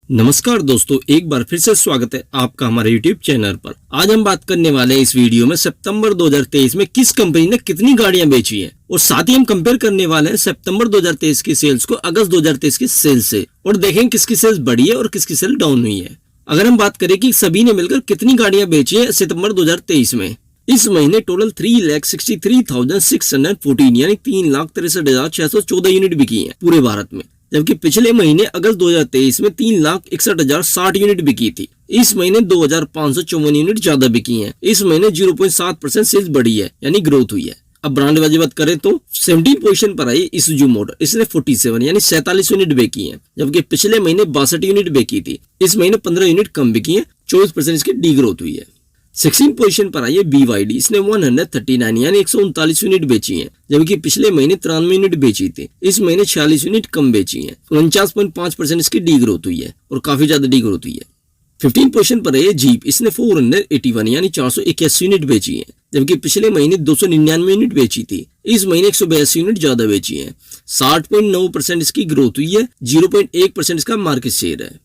नमस्कार दोस्तों, एक बार फिर से स्वागत है आपका हमारे YouTube चैनल पर। आज हम बात करने वाले हैं इस वीडियो में सितंबर 2023 में किस कंपनी ने कितनी गाड़ियां बेची हैं, और साथ ही हम कंपेयर करने वाले हैं सितंबर 2023 की सेल्स को अगस्त 2023 की सेल्स से, और देखेंगे किसकी सेल्स बढ़ी है और किसकी सेल डाउन हुई है। अगर हम बात करें कि सभी ने मिलकर कितनी गाड़ियां बेची है सितंबर 2023 में, इस महीने टोटल 3,63,614 यानी 3,63,614 यूनिट बिकी है पूरे भारत में, जबकि पिछले महीने अगस्त 2023 में 3,61,060 यूनिट बिकी थी। इस महीने 2,554 यूनिट ज्यादा बिकी हैं। इस महीने 0.7% सेल्स बढ़ी है यानी ग्रोथ हुई है। अब ब्रांड वाइज बात करें तो 17 पोजीशन पर आई इसुजू मोटर, इसने 47 यानी 47 यूनिट बेची हैं, जबकि पिछले महीने 62 यूनिट बेची थी। इस महीने 15 यूनिट कम बिकी हैं, 24% इसकी डी ग्रोथ हुई है। 16 पोजीशन पर आई है BYD, इसने 139 यानी 139 यूनिट बेची हैं, जबकि पिछले महीने 93 यूनिट बेची थी। इस महीने 46 यूनिट कम बेची हैं, 49.5% इसकी डी ग्रोथ हुई है और काफी ज्यादा डी ग्रोथ हुई है। 15 पोजीशन पर है जीप, इसने 481 यानी 481 यूनिट बेची है, जबकि पिछले महीने 299 यूनिट बेची थी। इस महीने 182 यूनिट ज्यादा बेची है, 60.9% इसकी ग्रोथ हुई है, 0.1% इसका मार्केट शेयर है।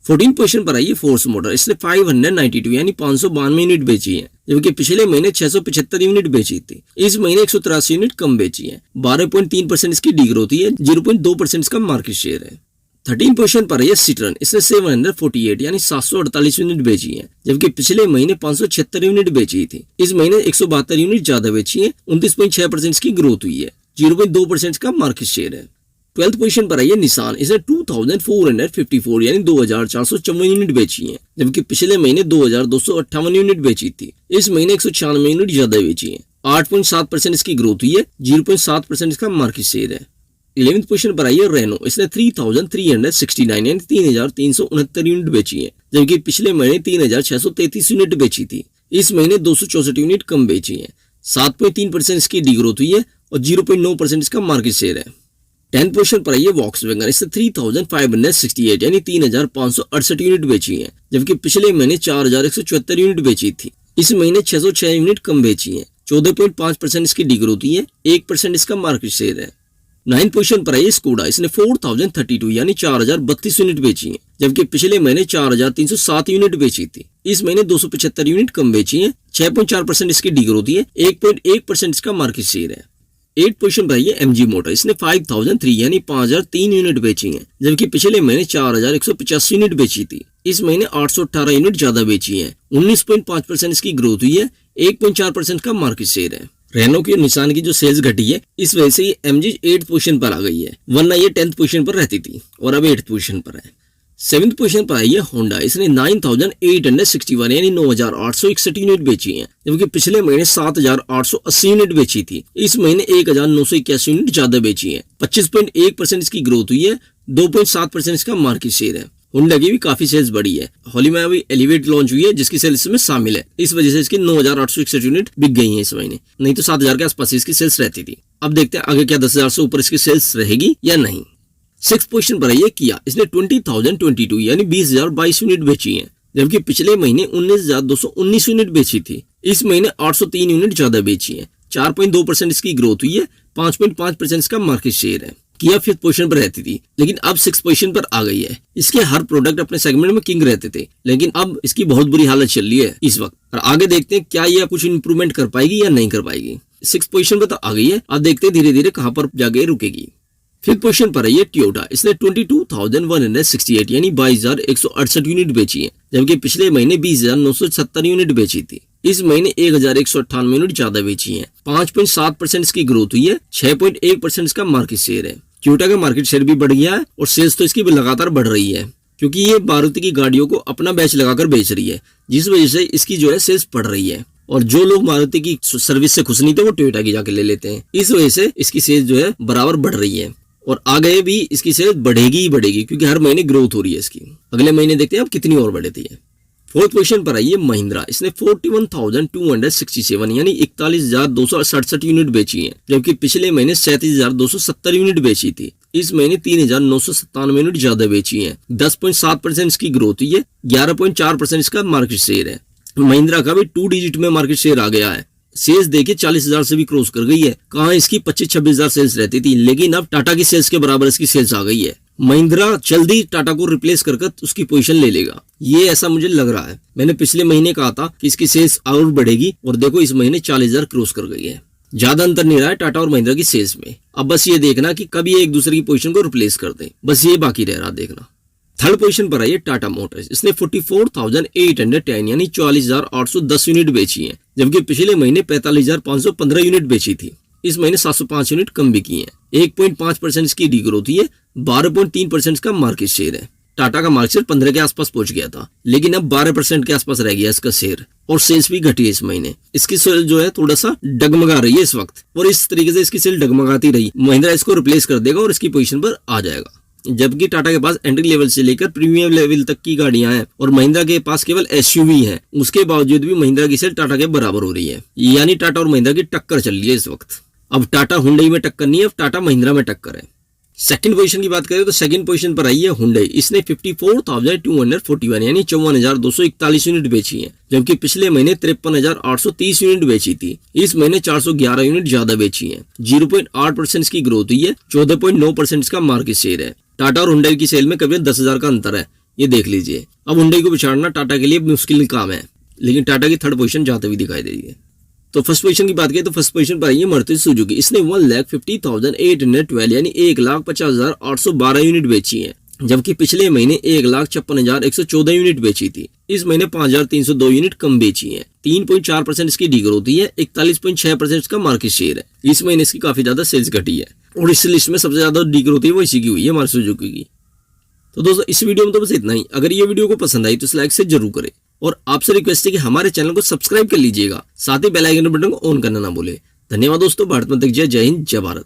14 पोजीशन पर आई है फोर्स मोटर, इसने 592 यानी 592 यूनिट बेची है, जबकि पिछले महीने 675 यूनिट बेची थी। इस महीने 183 यूनिट कम बेची है, 12.3% इसकी डी ग्रोथ हुई है, 0.2% इसका मार्केट शेयर है। 13 पोजीशन पर है सिट्रन, इसने 748 यानी 748 यूनिट बेची है, जबकि पिछले महीने 576 यूनिट बेची थी। इस महीने 172 यूनिट ज्यादा बेची है, 29.6% इसकी ग्रोथ हुई है, 0.2% इसका मार्केट शेयर है। 12th पोजीशन पर आई है निसान, इसने 2454 यानी 2454 यूनिट बेची है, जबकि पिछले महीने 2258 यूनिट बेची थी। इस महीने 196 यूनिट ज्यादा बेची है, 8.7% इसकी ग्रोथ हुई है, 0.7% इसका मार्केट शेयर है। 11th पोजीशन पर आई है रेनो, इसने 3369 यानी 3369 यूनिट बेची है, जबकि पिछले महीने 3633 यूनिट बेची थी। इस महीने 264 यूनिट कम बेची है, 7.3% इसकी डी ग्रोथ हुई है और 0.9% इसका मार्केट शेयर है। 10th पोजीशन पर आई है वॉक्सवैगन, इसने 3568 यानी 3568 यूनिट बेची है, जबकि पिछले महीने 4174 यूनिट बेची थी। इस महीने 606 यूनिट कम बेची है, 14.5% इसकी डी ग्रोथ हुई है, 1% इसका मार्केट शेयर है। 9th पोजीशन पर आई है स्कोडा, इसने 4032 यानी 4032 यूनिट बेची है, जबकि पिछले महीने 4307 यूनिट बेची थी। इस महीने 275 यूनिट कम बेची है, 6.4% इसकी डी ग्रोथ हुई है, 1.1% इसका मार्केट शेयर है। 8th पोजीशन पर है MG मोटर, इसने 5003 यानी 5003 यूनिट बेची है, जबकि पिछले महीने 4185 यूनिट बेची थी। इस महीने 818 यूनिट ज्यादा बेची है, 19.5% इसकी ग्रोथ हुई है, 1.4% का मार्केट शेयर है। रेनो की निशान की जो सेल्स घटी है, इस वजह से ये MG 8th पोजीशन पर आ गई है, वरना ये 10th पोजीशन पर रहती थी और अब 8th पोजीशन पर है। 7th पोजीशन पर आई है होंडा, इसने 9861 यानी 9861 यूनिट बेची है, जबकि पिछले महीने 7880 यूनिट बेची थी। इस महीने 1981 यूनिट ज्यादा बेची है, 25.1% इसकी ग्रोथ हुई है, 2.7% इसका मार्केट शेयर है। होंडा की भी काफी सेल्स बढ़ी है, हाल ही में अभी एलिवेट लॉन्च हुई है जिसकी सेल्स में शामिल है, इस वजह से इसकी 9861 यूनिट बिक गई है इस महीने, नहीं तो 7000 के आसपास इसकी सेल्स रहती थी। अब देखते हैं आगे क्या 10,000 से ऊपर इसकी सेल्स रहेगी या नहीं। 6th पोजीशन पर है किया, इसने 20,022 यानी 20,022 यूनिट बेची है, जबकि पिछले महीने 19,219 यूनिट बेची थी। इस महीने 803 यूनिट ज्यादा बेची है, 4.2% इसकी ग्रोथ हुई है, 5.5% इसका मार्केट शेयर है। किया 5th पोजीशन पर रहती थी, लेकिन अब 6th पोजीशन पर आ गई है। इसके हर प्रोडक्ट अपने सेगमेंट में किंग रहते थे, लेकिन अब इसकी बहुत बुरी हालत चल रही है इस वक्त, और आगे देखते हैं क्या ये कुछ इंप्रूवमेंट कर पाएगी या नहीं कर पाएगी। 6th पोजीशन पर तो आ गई है, अब देखते हैं धीरे धीरे कहां पर जाके रुकेगी। 5th पोजीशन पर है टोयोटा, इसने 22,168 यानी 22,168 यूनिट बेची है, जबकि पिछले महीने 20,970 यूनिट बेची थी। इस महीने 1,198 यूनिट ज्यादा बेची है, 5.7% इसकी ग्रोथ हुई है, 6.1% इसका मार्केट शेयर है। टोयोटा का मार्केट शेयर भी बढ़ गया है और सेल्स तो इसकी लगातार बढ़ रही है, क्योंकि ये मारुति की गाड़ियों को अपना बैच लगाकर बेच रही है, जिस वजह से इसकी जो है सेल्स बढ़ रही है। और जो लोग मारुति की सर्विस से खुश नहीं थे वो टोयोटा की जाके ले लेते हैं, इस वजह से इसकी सेल्स जो है बराबर बढ़ रही है, और आगे भी इसकी सेल्स बढ़ेगी ही बढ़ेगी, क्योंकि हर महीने ग्रोथ हो रही है इसकी। अगले महीने देखते हैं अब कितनी और बढ़ती है। 4th पोजीशन पर आई है महिंद्रा, इसने 41,267 यानी 41,267 यूनिट बेची है, जबकि पिछले महीने 37,270 यूनिट बेची थी। इस महीने 3,997 यूनिट ज्यादा बेची है, 10.7% इसकी ग्रोथ हुई है, 11.4% इसका मार्केट शेयर है। महिंद्रा का भी 2 डिजिट में मार्केट शेयर आ गया है, सेल्स देखिए 40,000 से भी क्रॉस कर गई है। कहाँ इसकी 25-26,000 सेल्स रहती थी, लेकिन अब टाटा की सेल्स के बराबर इसकी सेल्स आ गई है। महिंद्रा जल्दी टाटा को रिप्लेस कर उसकी पोजीशन ले लेगा, ये ऐसा मुझे लग रहा है। मैंने पिछले महीने कहा था कि इसकी सेल्स और बढ़ेगी और देखो इस महीने 40,000 क्रॉस कर गई है। ज्यादा अंतर नहीं रहा है टाटा और महिंद्रा की सेल्स में। अब बस ये देखना कि कभी एक दूसरे की पोजीशन को रिप्लेस कर दें, बस ये बाकी रह रहा देखना। थर्ड पोजीशन पर आई है टाटा मोटर्स। इसने 44,810 यानी 44,810 यूनिट बेची है, जबकि पिछले महीने 45,515 यूनिट बेची थी। इस महीने 705 यूनिट कम बिकी है। 1.5% इसकी डीग्रोथ हुई है। 12.3% का मार्केट शेयर है। टाटा का मार्केट शेयर 15 के आसपास पहुंच गया था, लेकिन अब 12% के आसपास रह गया इसका शेयर और सेल्स भी घटी है इस महीने। इसकी सेल जो है थोड़ा सा डगमगा रही है इस वक्त, और इस तरीके से इसकी सेल डगमगाती रही, महिंद्रा इसको रिप्लेस कर देगा और इसकी पोजीशन पर आ जाएगा। जबकि टाटा के पास एंट्री लेवल से लेकर प्रीमियम लेवल तक की गाड़ियां हैं और महिंद्रा के पास केवल एसयूवी है। उसके बावजूद भी महिंद्रा की सेल टाटा के बराबर हो रही है, यानी टाटा और महिंद्रा की टक्कर चल रही है इस वक्त। अब टाटा हुंडई में टक्कर नहीं है, अब टाटा महिंद्रा में टक्कर है। सेकंड पोजीशन की बात करें तो सेकंड पोजीशन पर आई है हुंडई। इसने 54,241 यानी 54,241 यूनिट बेची है, जबकि पिछले महीने 53,830 यूनिट बेची थी। इस महीने 411 यूनिट ज्यादा बेची है। 0.8% की ग्रोथ हुई है। 14.9% का मार्केट शेयर है। टाटा और हुंडई की सेल में करीब 10,000 का अंतर है, ये देख लीजिए। अब हुंडई को पिछाड़ना टाटा के लिए मुश्किल काम है, लेकिन टाटा की थर्ड पोजीशन जाते हुए दिखाई दे रही है। तो फर्स्ट पोजीशन की बात करें तो फर्स्ट पोजीशन पर आई है मारुति सुजुकी। इसने 1,50,812 यानी 1,50,812 यूनिट बेची है, जबकि पिछले महीने 1,56,114 यूनिट बेची थी। इस महीने 5,302 यूनिट कम बेची है। 3.4% इसकी डीग्रोथ हुई है। 41.6% का मार्केट शेयर है। इस महीने इसकी काफी ज्यादा सेल्स घटी है और इस लिस्ट में सबसे ज्यादा डीग्रोथ है वो इसी की हुई है, मारुति सुजुकी की। तो दोस्तों इस वीडियो में तो बस इतना ही। अगर ये वीडियो को पसंद आई तो इस लाइक से जरूर करें और आपसे रिक्वेस्ट है कि हमारे चैनल को सब्सक्राइब कर लीजिएगा, साथ ही बेल आइकन बटन को ऑन करना ना भूले। धन्यवाद दोस्तों। भारत माता की जय। जय हिंद, जय भारत।